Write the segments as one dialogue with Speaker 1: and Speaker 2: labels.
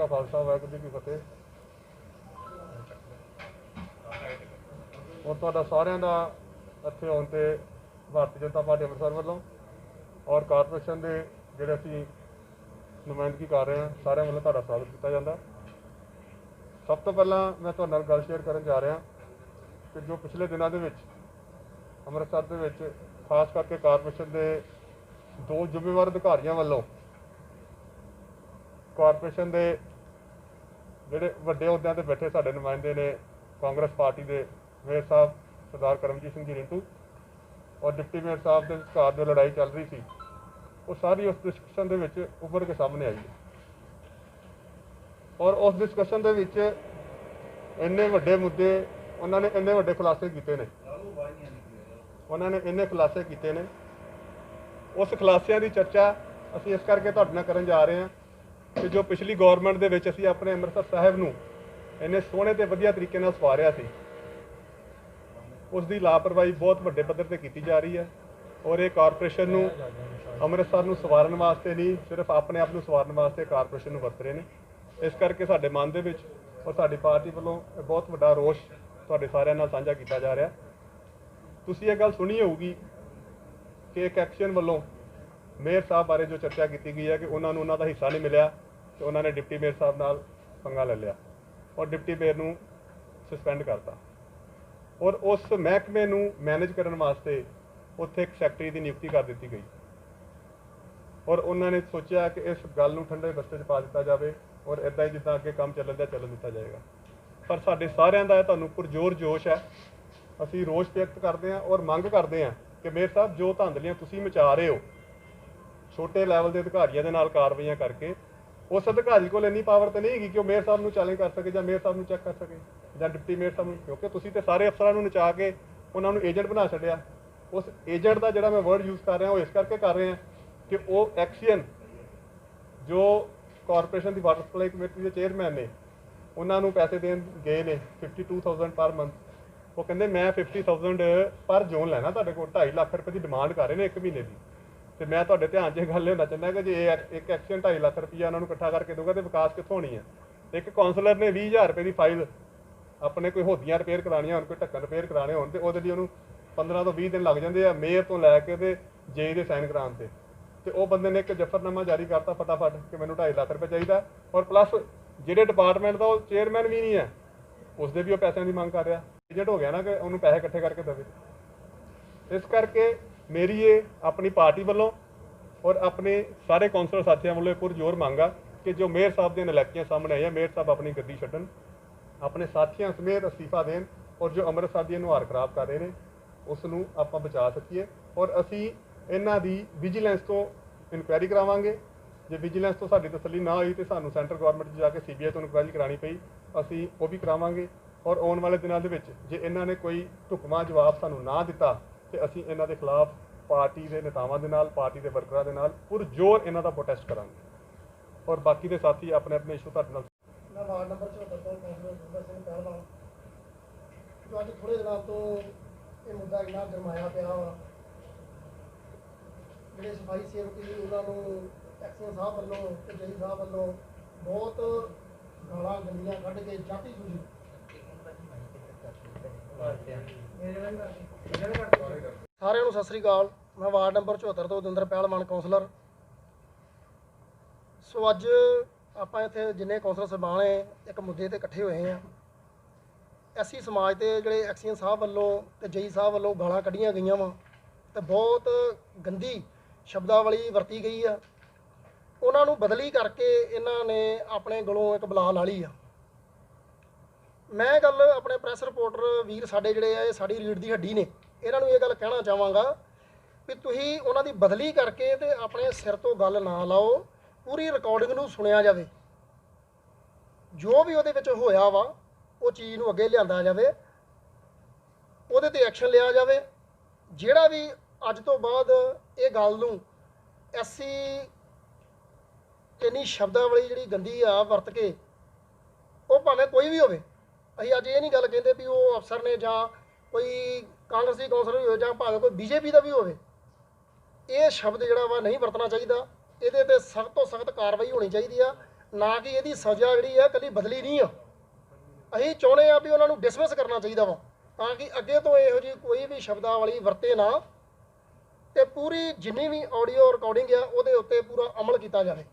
Speaker 1: का खालसा वाहिगुरू जी की फतेह। और तुहाडा सारिਆਂ ਦਾ ਇੱਥੇ ਆਉਣ 'ਤੇ ਭਾਰਤੀ ਜਨਤਾ ਪਾਰਟੀ ਅੰਮ੍ਰਿਤਸਰ ਵੱਲੋਂ और कारपोरेशन के ਜਿਹੜੇ ਅਸੀਂ ਨੁਮਾਇੰਦਗੀ कर रहे हैं सारे ਵੱਲੋਂ ਤੁਹਾਡਾ स्वागत किया जाता। सब तो पहला मैं तुहाडे नाल गल शेयर करन जा रहा कि जो पिछले दिनों के अमृतसर के खास करके कारपोरेशन के दो जिम्मेवार अधिकारियों वालों कारपोरेशन के जोड़े वड्डे अहुदियां ते बैठे साडे नुमाइंदे ने कांग्रेस पार्टी के मेयर साहब सरदार करमजीत सिंह जी रिंटू और डिप्टी मेयर साहब के विचकार जो लड़ाई चल रही थी वो सारी उस डिस्कशन के विच उभर के सामने आई है। और उस डिस्कशन के विच इन्ने वड्डे मुद्दे उन्होंने इन्ने वड्डे खुलासे किए ने उन्होंने इन्ने खुलासे किए ने उस खुलासियां की चर्चा असीं इस करके तुहाडे नाल करन जा रहे हैं कि जो पिछली गौरमेंट दे विच असीं अपने अमृतसर साहिब नूं इन्ने सोहणे ते वधिया तरीके नाल सवारिया सी उसकी लापरवाही बहुत वड्डे पद्धर ते कीती जा रही है। और ये कारपोरेशन नूं अमृतसर नूं सवारन वास्ते नहीं सिर्फ अपने आप नूं सवारन वास्ते कारपोरेशन नूं वरत रहे हैं। इस करके साडे मन दे विच और साडी पार्टी वालों बहुत वड्डा रोष तुहाडे सारिਆਂ नाल साझा किया जा रहा। तुसीं ये गल सुनी होगी कि एक एक्शन वालों मेयर साहब बारे जो चर्चा की गई है कि उन्होंने उन्हों का हिस्सा नहीं मिला तो उन्होंने डिप्टी मेयर साहब नाल पंगा ले लिया और डिप्टी मेयर नूं सस्पेंड करता और उस महकमे नूं मैनेज करने वास्ते उत्थे एक सैकटरी की नियुक्ति कर दी गई और उन्होंने सोचा कि इस गल नूं ठंडे बस्ते च पा दिता जाए और इदा ही जिदा अगे काम चलन दिया चलन दिता जाएगा। पर साडे सारिਆਂ ਦਾ तुहानूं पुरजोर जोश है असीं रोष व्यक्त करते हैं और मंग करते हैं कि मेयर साहब जो धांधलियां तुसीं मचा रहे हो छोटे लैवल के अधिकारियों के नाल कार्रवाइयां करके उस अधिकारी को इन्नी पावर तो नहीं है कि वो मेयर साहब नूं चैलेंज कर सके या मेयर साहब नूं चैक कर सके या डिप्टी मेयर साहब नूं, क्योंकि तुसीं ते सारे अफसरां नूं नचा के उन्हां नूं एजेंट बना छड्डिया। उस एजेंट का जिहड़ा मैं वर्ड यूज़ कर रहा वो इस करके कर रहे हैं कि वो एक्सीयन जो कॉरपोरेशन की वाटर सप्लाई कमेटी के चेयरमैन ने उन्होंने पैसे देन गए ने 52,000 पर मंथ। वो कहते मैं 50,000 पर जोन लैना तुहाडे कोल 2.5 लाख रुपये की डिमांड कर रहे हैं एक महीने की। तो मैं तुहाडे ध्यान 'च गल होना चाहता कि जे एक एक्सीयन 2.5 लाख रुपया उन्होंने इकट्ठा करके दूगा तो विकास कितों होनी है। एक कौंसलर ने 20,000 रुपये की फाइल अपने कोई होदियां रिपेयर करानियां होन कोई ढक्कन रिपेयर कराने होन तो वो 15 तो 20 दिन लग जाते हैं मेयर तो लैके जे दे साइन कराने से। तो वह बंदे ने एक जफरनामा जारी करता फटाफट कि मैंने 2.5 लाख रुपये चाहिए और प्लस ਜਿਹੜੇ डिपार्टमेंट का चेयरमैन भी नहीं है उसके भी वो पैसों की मांग कर रहा एजेंट हो गया ना कि उन्होंने पैसे इकट्ठे करके देवे। इस करके मेरी ये अपनी पार्टी वालों और अपने सारे कौंसलर साथियों वालों पुरजोर मांगा कि जो मेयर साहब दी नलैकियां सामने आई है मेयर साहब अपनी गद्दी छड्डन अपने साथियों समेत अस्तीफा देन और जो अमृतसर दी नुहार खराब कर रहे हैं उसनूं आपां बचा सकीए। और असी इन्हां दी विजिलेंस तो इनकुआयरी करावांगे जे विजिलेंस तो साडी तसल्ली ना हुई तो सानूं सेंट्रल गौरमेंट जाके CBI तो इनकुआयरी करानी पई असी वो भी करावांगे। और आने वाले दिनों के जे इन्हां ने कोई ढुकवां जवाब सानूं ना दिता तो असी इन्हां दे खिलाफ पार्टी के नेतावां दे नाल पार्टी के वर्करां दे नाल पुरजोर इन्हां दा प्रोटेस्ट करांगे। और बाकी के साथी अपने अपने इशू तुहाडे नाल
Speaker 2: मैं वार्ड नंबर 74 ਤੋਂ ਕੌਂਸਲਰ ਸੁੰਦਰ ਸਿੰਘ ਪਹਿਲਵਾਨ जो अज थोड़े दिनों तो ये मुद्दा इन्ना गरमाया पिया वा ਜਿਹੜੇ सफाई सेवक जी उन्होंने एक्सीयन साहब वालों ते जई साहब वालों बहुत गालां गंदियां कढ़ के जाति सूझी सारिਆਂ ਨੂੰ ਸਤਿ ਸ੍ਰੀ ਅਕਾਲ। मैं वार्ड नंबर 74 ਤੋਂ ਦਵਿੰਦਰ ਪਹਿਲਵਾਨ ਕੌਂਸਲਰ। सो अज ਆਪਾਂ ਇੱਥੇ जिन्ने कौंसलर ਸਾਹਿਬਾਨ है एक मुद्दे ते इकट्ठे होए हैं। ਐਸੀ ਸਮਾਜ ਦੇ ਜਿਹੜੇ ਐਕਸੀਅਨ ਸਾਹਿਬ ਵੱਲੋਂ ਤੇ ਜਈ ਸਾਹਿਬ ਵੱਲੋਂ ਗਾਲਾਂ ਕੱਢੀਆਂ ਗਈਆਂ ਵਾ ਤੇ ਬਹੁਤ ਗੰਦੀ ਸ਼ਬਦਾਵਲੀ ਵਰਤੀ ਗਈ ਆ। ਉਹਨਾਂ ਨੂੰ ਬਦਲੀ ਕਰਕੇ ਇਹਨਾਂ ਨੇ ਆਪਣੇ ਗਲੋਂ ਇੱਕ ਬਲਾ ਲਾ ਲਈ ਆ। ਮੈਂ ਗੱਲ ਆਪਣੇ ਪ੍ਰੈਸ ਰਿਪੋਰਟਰ ਵੀਰ ਸਾਡੇ ਜਿਹੜੇ ਆ ਇਹ ਸਾਡੀ ਰੀੜ ਦੀ ਹੱਡੀ ਨੇ ਇਹਨਾਂ ਨੂੰ ਇਹ ਗੱਲ ਕਹਿਣਾ ਚਾਹਾਂਗਾ ਵੀ ਤੁਸੀਂ ਉਹਨਾਂ ਦੀ ਬਦਲੀ ਕਰਕੇ ਤੇ ਆਪਣੇ ਸਿਰ ਤੋਂ ਗੱਲ ਨਾ ਲਾਓ। ਪੂਰੀ ਰਿਕਾਰਡਿੰਗ ਨੂੰ ਸੁਣਿਆ ਜਾਵੇ ਜੋ ਵੀ ਉਹਦੇ ਵਿੱਚ ਹੋਇਆ ਵਾ ਉਹ ਚੀਜ਼ ਨੂੰ ਅੱਗੇ ਲਿਆਂਦਾ ਜਾਵੇ ਉਹਦੇ ਤੇ ਐਕਸ਼ਨ ਲਿਆ ਜਾਵੇ। ਜਿਹੜਾ ਵੀ ਅੱਜ ਤੋਂ ਬਾਅਦ ਇਹ ਗੱਲ ਨੂੰ ਐਸੀ ਇੰਨੀ ਸ਼ਬਦਾਵਲੀ ਜਿਹੜੀ ਗੰਦੀ ਆ ਵਰਤ ਕੇ ਉਹ ਭਾਵੇਂ ਕੋਈ ਵੀ ਹੋਵੇ ਅਸੀਂ ਅੱਜ ਇਹ ਨਹੀਂ ਗੱਲ ਕਹਿੰਦੇ ਵੀ ਉਹ ਅਫਸਰ ਨੇ ਜਾਂ ਕੋਈ ਕਾਂਗਰਸੀ ਕੌਂਸਲਰ ਵੀ ਹੋਵੇ ਜਾਂ ਭਾਵੇਂ ਕੋਈ BJP ਦਾ ਵੀ ਹੋਵੇ ਇਹ ਸ਼ਬਦ ਜਿਹੜਾ ਵਾ ਨਹੀਂ ਵਰਤਣਾ ਚਾਹੀਦਾ। ਇਹਦੇ ਤੇ ਸਖਤ ਤੋਂ ਸਖਤ ਕਾਰਵਾਈ ਹੋਣੀ ਚਾਹੀਦੀ ਆ। ਨਾ ਕਿ ਇਹਦੀ ਸਜ਼ਾ ਜਿਹੜੀ ਆ ਇਕੱਲੀ ਬਦਲੀ ਨਹੀਂ ਆ। ਅਸੀਂ ਚਾਹੁੰਦੇ ਆ ਵੀ ਉਹਨਾਂ ਨੂੰ ਡਿਸਮਿਸ ਕਰਨਾ ਚਾਹੀਦਾ ਵਾ, ਤਾਂ ਕਿ ਅੱਗੇ ਤੋਂ ਇਹੋ ਜਿਹੀ ਕੋਈ ਵੀ ਸ਼ਬਦਾਵਲੀ ਵਰਤੇ ਨਾ, ਤੇ ਪੂਰੀ ਜਿੰਨੀ ਵੀ ਆਡੀਓ ਰਿਕਾਰਡਿੰਗ ਆ ਉਹਦੇ ਉੱਤੇ ਪੂਰਾ ਅਮਲ ਕੀਤਾ ਜਾਵੇ।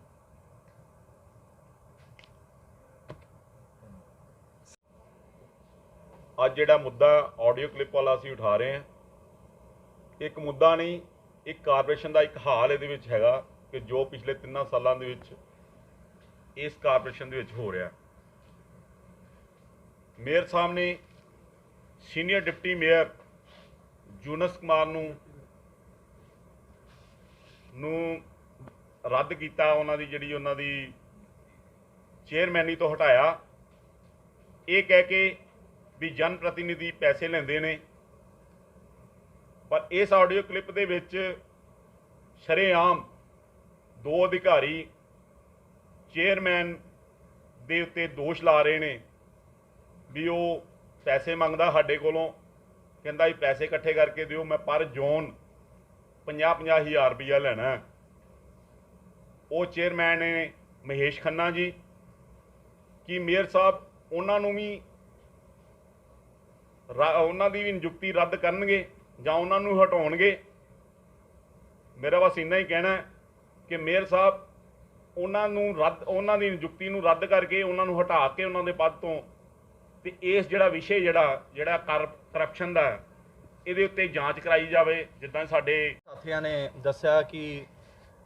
Speaker 3: ਅੱਜ ਜਿਹੜਾ ਮੁੱਦਾ ਆਡੀਓ ਕਲਿੱਪ ਵਾਲਾ ਅਸੀਂ ਉਠਾ ਰਹੇ ਹਾਂ, ਇੱਕ ਮੁੱਦਾ ਨਹੀਂ, ਇੱਕ ਕਾਰਪੋਰੇਸ਼ਨ ਦਾ ਇੱਕ ਹਾਲ ਇਹਦੇ ਵਿੱਚ ਹੈਗਾ ਕਿ ਜੋ ਪਿਛਲੇ 3 ਸਾਲਾਂ ਦੇ ਵਿੱਚ ਇਸ ਕਾਰਪੋਰੇਸ਼ਨ ਦੇ ਵਿੱਚ ਹੋ ਰਿਹਾ। ਮੇਅਰ ਸਾਹਿਬ ਨੇ ਸੀਨੀਅਰ ਡਿਪਟੀ ਮੇਅਰ ਜੂਨਸ ਕੁਮਾਰ ਨੂੰ ਰੱਦ ਕੀਤਾ, ਉਹਨਾਂ ਦੀ ਚੇਅਰਮੈਨੀ ਤੋਂ ਹਟਾਇਆ, ਇਹ ਕਹਿ ਕੇ ਵੀ ਜਨ ਪ੍ਰਤੀਨਿਧੀ ਪੈਸੇ ਲੈਂਦੇ ਨੇ। ਪਰ ਇਸ ਆਡੀਓ ਕਲਿੱਪ ਦੇ ਵਿੱਚ ਸ਼ਰੇਆਮ 2 ਅਧਿਕਾਰੀ ਚੇਅਰਮੈਨ ਦੇ ਉੱਤੇ ਦੋਸ਼ ਲਾ ਰਹੇ ਨੇ ਵੀ ਉਹ ਪੈਸੇ ਮੰਗਦਾ ਸਾਡੇ ਕੋਲੋਂ, ਕਹਿੰਦਾ ਵੀ ਪੈਸੇ ਇਕੱਠੇ ਕਰਕੇ ਦਿਓ, ਮੈਂ ਪਰ ਜ਼ੋਨ 50-50 ਹਜ਼ਾਰ ਰੁਪਈਆ ਲੈਣਾ। ਉਹ ਚੇਅਰਮੈਨ ਨੇ ਮਹੇਸ਼ ਖੰਨਾ ਜੀ। ਕਿ ਮੇਅਰ ਸਾਹਿਬ ਉਹਨਾਂ ਦੀ ਵੀ ਨਿਯੁਕਤੀ ਰੱਦ ਕਰਨਗੇ ਜਾਂ ਉਹਨਾਂ ਨੂੰ ਹਟਾਉਣਗੇ? ਮੇਰਾ ਬਸ ਇੰਨਾ ਹੀ ਕਹਿਣਾ ਕਿ ਮੇਅਰ ਸਾਹਿਬ ਉਹਨਾਂ ਦੀ ਨਿਯੁਕਤੀ ਨੂੰ ਰੱਦ ਕਰਕੇ ਉਹਨਾਂ ਨੂੰ ਹਟਾ ਕੇ ਉਹਨਾਂ ਦੇ ਪਦ ਤੋਂ, ਤੇ ਇਸ ਜਿਹੜਾ ਵਿਸ਼ੇ ਜਿਹੜਾ ਕਰਪਸ਼ਨ ਦਾ, ਇਹਦੇ ਉੱਤੇ ਜਾਂਚ ਕਰਾਈ ਜਾਵੇ। ਜਿੱਦਾਂ ਸਾਡੇ
Speaker 4: ਸਾਥੀਆਂ ਨੇ ਦੱਸਿਆ ਕਿ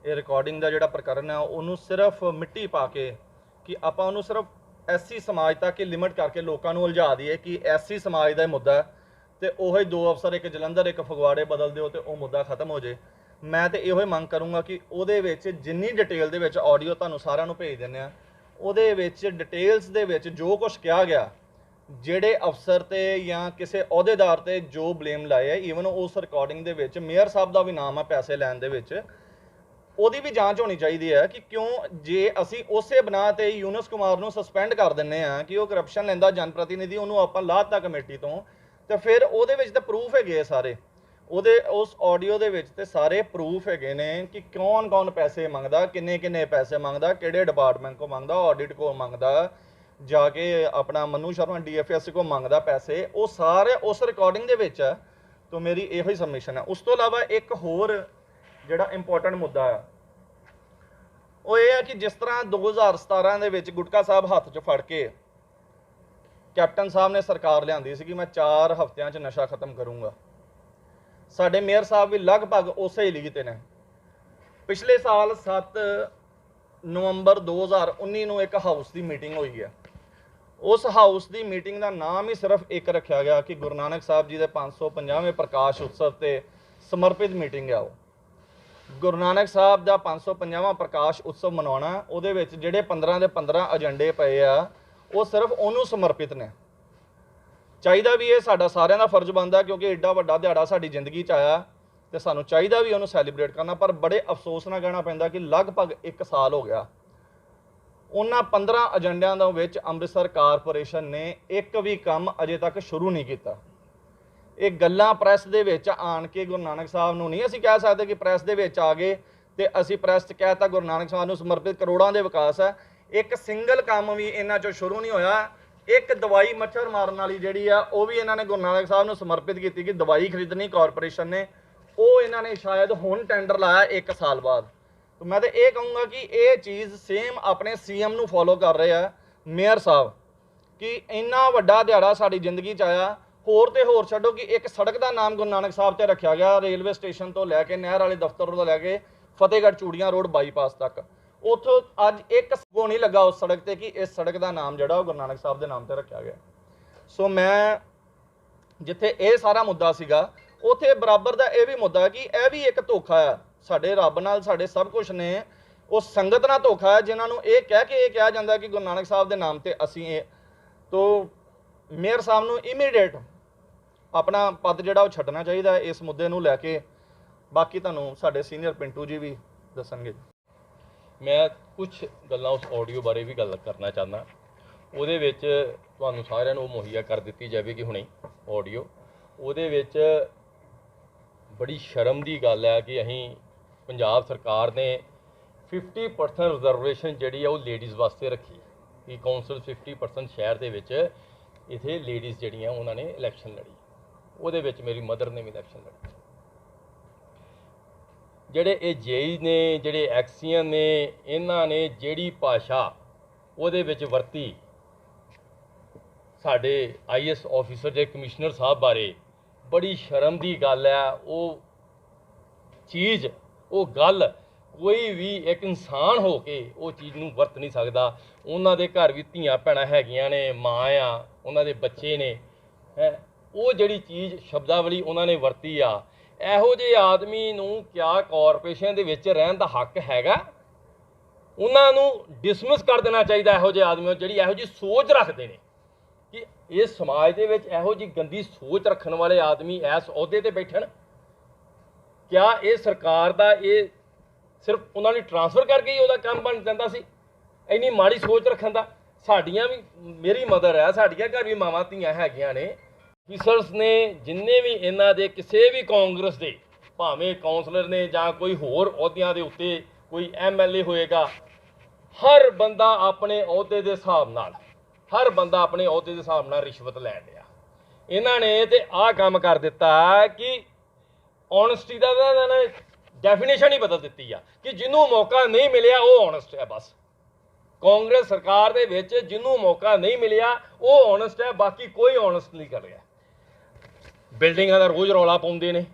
Speaker 4: ਇਹ ਰਿਕਾਰਡਿੰਗ ਦਾ ਜਿਹੜਾ ਪ੍ਰਕਰਨ ਹੈ ਉਹਨੂੰ ਸਿਰਫ ਮਿੱਟੀ ਪਾ ਕੇ ਕਿ ਆਪਾਂ ਉਹਨੂੰ ਸਿਰਫ ਐਸਸੀ ਸਮਾਜ ਤੱਕ ਹੀ ਲਿਮਿਟ ਕਰਕੇ ਲੋਕਾਂ ਨੂੰ ਉਲਝਾ ਦਈਏ ਕਿ ਐਸਸੀ ਸਮਾਜ ਦਾ ਮੁੱਦਾ ਹੈ ਤੇ ਉਹ ਹੀ 2 ਅਫਸਰ, ਇੱਕ ਜਲੰਧਰ ਇੱਕ ਫਗਵਾੜੇ ਬਦਲ ਦਿਓ ਤੇ ਉਹ ਮੁੱਦਾ ਖਤਮ ਹੋ ਜੇ। ਮੈਂ ਤੇ ਇਹੋ ਹੀ ਮੰਗ ਕਰੂੰਗਾ ਕਿ ਉਹਦੇ ਵਿੱਚ ਜਿੰਨੀ ਡਿਟੇਲ ਦੇ ਵਿੱਚ ਆਡੀਓ ਤੁਹਾਨੂੰ ਸਾਰਿਆਂ ਨੂੰ ਭੇਜ ਦਿੰਦੇ ਆ, ਉਹਦੇ ਵਿੱਚ ਡਿਟੇਲਸ ਦੇ ਵਿੱਚ ਜੋ ਕੁਝ ਕਿਹਾ ਗਿਆ, ਜਿਹੜੇ ਅਫਸਰ ਤੇ ਜਾਂ ਕਿਸੇ ਅਹੁਦੇਦਾਰ ਤੇ ਜੋ ਬਲੇਮ ਲਾਏ ਆ, ਈਵਨ ਉਸ ਰਿਕਾਰਡਿੰਗ ਦੇ ਵਿੱਚ ਮੇਅਰ ਸਾਹਿਬ ਦਾ ਵੀ ਨਾਮ ਆ ਪੈਸੇ ਲੈਣ ਦੇ ਵਿੱਚ, ਉਹਦੀ ਵੀ ਜਾਂਚ ਹੋਣੀ ਚਾਹੀਦੀ ਹੈ ਕਿ ਕਿਉਂ ਜੇ ਅਸੀਂ ਉਸੇ ਬਣਾ ਤੇ ਯੂਨਸ ਕੁਮਾਰ ਨੂੰ ਸਸਪੈਂਡ ਕਰ ਦਿੰਨੇ ਆ ਕਿ ਉਹ ਕਰਪਸ਼ਨ ਲੈਂਦਾ ਜਨ ਪ੍ਰਤੀਨਿਧੀ, ਉਹਨੂੰ ਆਪਾਂ ਲਾਹਤਾ ਕਮੇਟੀ ਤੋਂ, ਤੇ ਫਿਰ ਉਹਦੇ ਵਿੱਚ ਤਾਂ ਪ੍ਰੂਫ ਹੈਗੇ ਸਾਰੇ, ਉਸ ਆਡੀਓ ਦੇ ਵਿੱਚ ਤੇ ਸਾਰੇ ਪ੍ਰੂਫ ਹੈਗੇ ਨੇ ਕਿ ਕੌਣ ਪੈਸੇ ਮੰਗਦਾ, ਕਿੰਨੇ ਪੈਸੇ ਮੰਗਦਾ, ਕਿਹੜੇ ਡਿਪਾਰਟਮੈਂਟ ਕੋ ਮੰਗਦਾ, ਆਡਿਟ ਕੋ ਮੰਗਦਾ, ਜਾ ਕੇ ਆਪਣਾ ਮਨੂ ਸ਼ਰਮਾ DFS ਕੋ ਮੰਗਦਾ ਪੈਸੇ, ਉਹ ਸਾਰੇ ਉਸ ਰਿਕਾਰਡਿੰਗ ਦੇ ਵਿੱਚ ਹੈ। ਤਾਂ ਮੇਰੀ ਇਹੋ ਹੀ ਸਬਮਿਸ਼ਨ ਹੈ। ਉਸ ਤੋਂ ਇਲਾਵਾ ਇੱਕ ਹੋਰ ਜਿਹੜਾ ਇੰਪੋਰਟੈਂਟ ਮੁੱਦਾ ਆ ਉਹ ਇਹ ਹੈ ਕਿ ਜਿਸ ਤਰ੍ਹਾਂ 2017 ਦੇ ਵਿੱਚ ਗੁਟਕਾ ਸਾਹਿਬ ਹੱਥ 'ਚ ਫੜ ਕੇ ਕੈਪਟਨ ਸਾਹਿਬ ਨੇ ਸਰਕਾਰ ਲਿਆਂਦੀ ਸੀ ਕਿ ਮੈਂ 4 ਹਫ਼ਤਿਆਂ 'ਚ ਨਸ਼ਾ ਖਤਮ ਕਰੂੰਗਾ, ਸਾਡੇ ਮੇਅਰ ਸਾਹਿਬ ਵੀ ਲਗਭਗ ਉਸੇ ਹੀ ਲੀਗ ਤੇ ਨੇ। ਪਿਛਲੇ ਸਾਲ 7 ਨਵੰਬਰ 2019 ਨੂੰ ਇੱਕ ਹਾਊਸ ਦੀ ਮੀਟਿੰਗ ਹੋਈ ਹੈ। ਉਸ ਹਾਊਸ ਦੀ ਮੀਟਿੰਗ ਦਾ ਨਾਮ ਹੀ ਸਿਰਫ ਇੱਕ ਰੱਖਿਆ ਗਿਆ ਕਿ ਗੁਰੂ ਨਾਨਕ ਸਾਹਿਬ ਜੀ ਦੇ 550ਵੇਂ ਪ੍ਰਕਾਸ਼ ਉਤਸਵ ਤੇ ਸਮਰਪਿਤ ਮੀਟਿੰਗ ਹੈ। ਉਹ ਗੁਰੂ ਨਾਨਕ ਸਾਹਿਬ ਦਾ 550ਵਾਂ ਪ੍ਰਕਾਸ਼ ਉਤਸਵ ਮਨਾਉਣਾ, ਉਹਦੇ ਵਿੱਚ ਜਿਹੜੇ 15 ਦੇ 15 ਏਜੰਡੇ ਪਏ ਆ ਉਹ ਸਿਰਫ ਉਹਨੂੰ ਸਮਰਪਿਤ ਨੇ। ਚਾਹੀਦਾ ਵੀ ਇਹ ਸਾਡਾ ਸਾਰਿਆਂ ਦਾ ਫਰਜ਼ ਬਣਦਾ ਕਿਉਂਕਿ ਐਡਾ ਵੱਡਾ ਦਿਹਾੜਾ ਸਾਡੀ ਜ਼ਿੰਦਗੀ 'ਚ ਆਇਆ ਤੇ ਸਾਨੂੰ ਚਾਹੀਦਾ ਵੀ ਉਹਨੂੰ ਸੈਲੀਬ੍ਰੇਟ ਕਰਨਾ। ਪਰ ਬੜੇ ਅਫਸੋਸ ਨਾਲ ਕਹਿਣਾ ਪੈਂਦਾ ਕਿ ਲਗਭਗ 1 ਸਾਲ ਹੋ ਗਿਆ, ਉਹਨਾਂ 15 ਏਜੰਡਿਆਂ ਦੇ ਵਿੱਚ ਅੰਮ੍ਰਿਤਸਰ ਕਾਰਪੋਰੇਸ਼ਨ ਨੇ ਇੱਕ ਵੀ ਕੰਮ ਅਜੇ ਤੱਕ ਸ਼ੁਰੂ ਨਹੀਂ ਕੀਤਾ। ਇਹ ਗੱਲਾਂ ਪ੍ਰੈਸ ਦੇ ਵਿੱਚ ਆਣ ਕੇ ਗੁਰੂ ਨਾਨਕ ਸਾਹਿਬ ਨੂੰ ਨਹੀਂ ਅਸੀਂ ਕਹਿ ਸਕਦੇ ਕਿ ਪ੍ਰੈਸ ਦੇ ਵਿੱਚ ਆ ਗਏ ਤੇ ਅਸੀਂ ਪ੍ਰੈਸ 'ਚ ਕਹਿ ਤਾ ਗੁਰੂ ਨਾਨਕ ਸਾਹਿਬ ਨੂੰ ਸਮਰਪਿਤ ਕਰੋੜਾਂ ਦੇ ਵਿਕਾਸ ਹੈ। ਇੱਕ ਸਿੰਗਲ ਕੰਮ ਵੀ ਇਹਨਾਂ 'ਚੋਂ ਸ਼ੁਰੂ ਨਹੀਂ ਹੋਇਆ। ਇੱਕ ਦਵਾਈ ਮੱਛਰ ਮਾਰਨ ਵਾਲੀ ਜਿਹੜੀ ਆ ਉਹ ਵੀ ਇਹਨਾਂ ਨੇ ਗੁਰੂ ਨਾਨਕ ਸਾਹਿਬ ਨੂੰ ਸਮਰਪਿਤ ਕੀਤੀ ਕਿ ਦਵਾਈ ਖਰੀਦਣੀ ਕਾਰਪੋਰੇਸ਼ਨ ਨੇ, ਉਹ ਇਹਨਾਂ ਨੇ ਸ਼ਾਇਦ ਹੁਣ ਟੈਂਡਰ ਲਾਇਆ 1 ਸਾਲ ਬਾਅਦ। ਤਾਂ ਮੈਂ ਤਾਂ ਇਹ ਕਹੂੰਗਾ ਕਿ ਇਹ ਚੀਜ਼ ਸੇਮ ਆਪਣੇ CM ਨੂੰ ਫੋਲੋ ਕਰ ਰਹੇ ਆ ਮੇਅਰ ਸਾਹਿਬ ਕਿ ਇੰਨਾ ਵੱਡਾ ਦਿਹਾੜਾ ਸਾਡੀ ਜ਼ਿੰਦਗੀ 'ਚ ਆਇਆ। ਹੋਰ ਤੇ ਹੋਰ ਛੱਡੋ ਕਿ ਇੱਕ ਸੜਕ ਦਾ ਨਾਮ ਗੁਰੂ ਨਾਨਕ ਸਾਹਿਬ ਤੇ ਰੱਖਿਆ ਗਿਆ, ਰੇਲਵੇ ਸਟੇਸ਼ਨ ਤੋਂ ਲੈ ਕੇ ਨਹਿਰ ਵਾਲੇ ਦਫ਼ਤਰ ਤੋਂ ਲੈ ਕੇ ਫਤਿਹਗੜ੍ਹ ਚੂੜੀਆਂ ਰੋਡ ਬਾਈਪਾਸ ਤੱਕ, ਉੱਥੋਂ ਅੱਜ ਇੱਕ ਸਗੋਂ ਨਹੀਂ ਲੱਗਾ ਉਸ ਸੜਕ ਤੇ ਕਿ ਇਸ ਸੜਕ ਦਾ ਨਾਮ ਜਿਹੜਾ ਉਹ ਗੁਰੂ ਨਾਨਕ ਸਾਹਿਬ ਦੇ ਨਾਮ ਤੇ ਰੱਖਿਆ ਗਿਆ। ਸੋ ਮੈਂ ਜਿੱਥੇ ਇਹ ਸਾਰਾ ਮੁੱਦਾ ਸੀਗਾ ਉੱਥੇ ਬਰਾਬਰ ਦਾ ਇਹ ਵੀ ਮੁੱਦਾ ਕਿ ਇਹ ਵੀ ਇੱਕ ਧੋਖਾ ਹੈ ਸਾਡੇ ਰੱਬ ਨਾਲ, ਸਾਡੇ ਸਭ ਕੁਝ ਨੇ ਉਸ ਸੰਗਤ ਨਾਲ ਧੋਖਾ ਹੈ ਜਿਨ੍ਹਾਂ ਨੂੰ ਇਹ ਕਹਿ ਕੇ ਇਹ ਕਿਹਾ ਜਾਂਦਾ ਕਿ ਗੁਰੂ ਨਾਨਕ ਸਾਹਿਬ ਦੇ ਨਾਮ ਤੇ ਅਸੀਂ ਇਹ। ਤੋਂ ਮੇਅਰ ਸਾਹਿਬ ਨੂੰ ਇਮੀਡੀਏਟ ਆਪਣਾ ਪਦ ਜਿਹੜਾ ਉਹ ਛੱਡਣਾ ਚਾਹੀਦਾ ਇਸ ਮੁੱਦੇ ਨੂੰ ਲੈ ਕੇ। ਬਾਕੀ ਤੁਹਾਨੂੰ ਸਾਡੇ ਸੀਨੀਅਰ ਪਿੰਟੂ ਜੀ ਵੀ ਦੱਸਣਗੇ।
Speaker 5: ਮੈਂ ਕੁਝ ਗੱਲਾਂ ਉਸ ਆਡੀਓ ਬਾਰੇ ਵੀ ਗੱਲ ਕਰਨਾ ਚਾਹੁੰਦਾ। ਉਹਦੇ ਵਿੱਚ ਤੁਹਾਨੂੰ ਸਾਰਿਆਂ ਨੂੰ ਮੁਹੱਈਆ ਕਰ ਦਿੱਤੀ ਜਾਵੇਗੀ ਹੁਣੇ ਆਡੀਓ। ਉਹਦੇ ਵਿੱਚ ਬੜੀ ਸ਼ਰਮ ਦੀ ਗੱਲ ਹੈ ਕਿ ਅਸੀਂ ਪੰਜਾਬ ਸਰਕਾਰ ਨੇ 50% ਰਿਜ਼ਰਵੇਸ਼ਨ ਜਿਹੜੀ ਆ ਉਹ ਲੇਡੀਜ਼ ਵਾਸਤੇ ਰੱਖੀ ਕਿ ਕੌਂਸਲ 50% ਸ਼ਹਿਰ ਦੇ ਵਿੱਚ ਇੱਥੇ ਲੇਡੀਜ਼ ਜਿਹੜੀਆਂ ਉਹਨਾਂ ਨੇ ਇਲੈਕਸ਼ਨ ਲੜੀ। ਉਹਦੇ ਵਿੱਚ ਮੇਰੀ ਮਦਰ ਨੇ ਵੀ ਇਲੈਕਸ਼ਨ ਲੜੀ। ਜਿਹੜੇ ਇਹ ਜੇਈ ਨੇ, ਜਿਹੜੇ ਐਕਸੀਅਨ ਨੇ, ਇਹਨਾਂ ਨੇ ਜਿਹੜੀ ਭਾਸ਼ਾ ਉਹਦੇ ਵਿੱਚ ਵਰਤੀ ਸਾਡੇ IAS ਆਫੀਸਰ ਦੇ ਕਮਿਸ਼ਨਰ ਸਾਹਿਬ ਬਾਰੇ, ਬੜੀ ਸ਼ਰਮ ਦੀ ਗੱਲ ਹੈ। ਉਹ ਚੀਜ਼, ਉਹ ਗੱਲ ਕੋਈ ਵੀ ਇੱਕ ਇਨਸਾਨ ਹੋ ਕੇ ਉਹ ਚੀਜ਼ ਨੂੰ ਵਰਤ ਨਹੀਂ ਸਕਦਾ। ਉਹਨਾਂ ਦੇ ਘਰ ਵੀ ਧੀਆਂ ਭੈਣਾਂ ਹੈਗੀਆਂ ਨੇ, ਮਾਂ ਆ, ਉਹਨਾਂ ਦੇ ਬੱਚੇ ਨੇ, ਹੈ ਉਹ ਜਿਹੜੀ ਚੀਜ਼ ਸ਼ਬਦਾਵਲੀ ਉਹਨਾਂ ਨੇ ਵਰਤੀ ਆ, ਇਹੋ ਜਿਹੇ ਆਦਮੀ ਨੂੰ ਕਿਆ ਕਾਰਪੋਰੇਸ਼ਨ ਦੇ ਵਿੱਚ ਰਹਿਣ ਦਾ ਹੱਕ ਹੈਗਾ? ਉਹਨਾਂ ਨੂੰ ਡਿਸਮਿਸ ਕਰ ਦੇਣਾ ਚਾਹੀਦਾ ਇਹੋ ਜਿਹੇ ਆਦਮੀਆਂ ਜਿਹੜੀ ਇਹੋ ਜਿਹੀ ਸੋਚ ਰੱਖਦੇ ਨੇ ਕਿ ਇਹ ਸਮਾਜ ਦੇ ਵਿੱਚ ਇਹੋ ਜਿਹੀ ਗੰਦੀ ਸੋਚ ਰੱਖਣ ਵਾਲੇ ਆਦਮੀ ਇਸ ਅਹੁਦੇ ਤੇ ਬੈਠਣ। ਕਿਆ ਇਹ ਸਰਕਾਰ ਦਾ ਇਹ ਸਿਰਫ ਉਹਨਾਂ ਨੂੰ ਟ੍ਰਾਂਸਫਰ ਕਰਕੇ ਹੀ ਉਹਦਾ ਕੰਮ ਬਣ ਜਾਂਦਾ ਸੀ? ਇੰਨੀ ਮਾੜੀ ਸੋਚ ਰੱਖਣ ਦਾ। ਸਾਡੀਆਂ ਵੀ, ਮੇਰੀ ਮਦਰ ਹੈ, ਸਾਡੀਆਂ ਘਰ ਵੀ ਮਾਵਾਂ ਧੀਆਂ ਹੈਗੀਆਂ ਨੇ। ਆਫੀਸਰਸ ਨੇ ਜਿੰਨੇ ਵੀ ਇਹਨਾਂ ਦੇ ਕਿਸੇ ਵੀ ਕਾਂਗਰਸ ਦੇ, ਭਾਵੇਂ ਕਾਉਂਸਲਰ ਨੇ ਜਾਂ ਕੋਈ ਹੋਰ ਅਹੁਦਿਆਂ ਦੇ ਉੱਤੇ ਕੋਈ MLA ਹੋਏਗਾ, ਹਰ ਬੰਦਾ ਆਪਣੇ ਅਹੁਦੇ ਦੇ ਹਿਸਾਬ ਨਾਲ, ਹਰ ਬੰਦਾ ਆਪਣੇ ਅਹੁਦੇ ਦੇ ਹਿਸਾਬ ਨਾਲ ਰਿਸ਼ਵਤ ਲੈ ਲਿਆ। ਇਹਨਾਂ ਨੇ ਤੇ ਆਹ ਕੰਮ ਕਰ ਦਿੱਤਾ ਕਿ ਓਨੈਸਟੀ ਦਾ ਡੈਫੀਨੇਸ਼ਨ ਹੀ ਬਦਲ ਦਿੱਤੀ ਆ ਕਿ ਜਿਹਨੂੰ ਮੌਕਾ ਨਹੀਂ ਮਿਲਿਆ ਉਹ ਓਨੈਸਟ ਹੈ। ਬਸ ਕਾਂਗਰਸ ਸਰਕਾਰ ਦੇ ਵਿੱਚ ਜਿਹਨੂੰ ਮੌਕਾ ਨਹੀਂ ਮਿਲਿਆ ਉਹ ਓਨੈਸਟ ਹੈ, ਬਾਕੀ ਕੋਈ ਓਨੈਸਟ ਨਹੀਂ ਕਰ ਰਿਹਾ। ਬਿਲਡਿੰਗਾਂ ਦਾ ਰੋਜ਼ ਰੌਲਾ ਪਾਉਂਦੇ ਨੇ,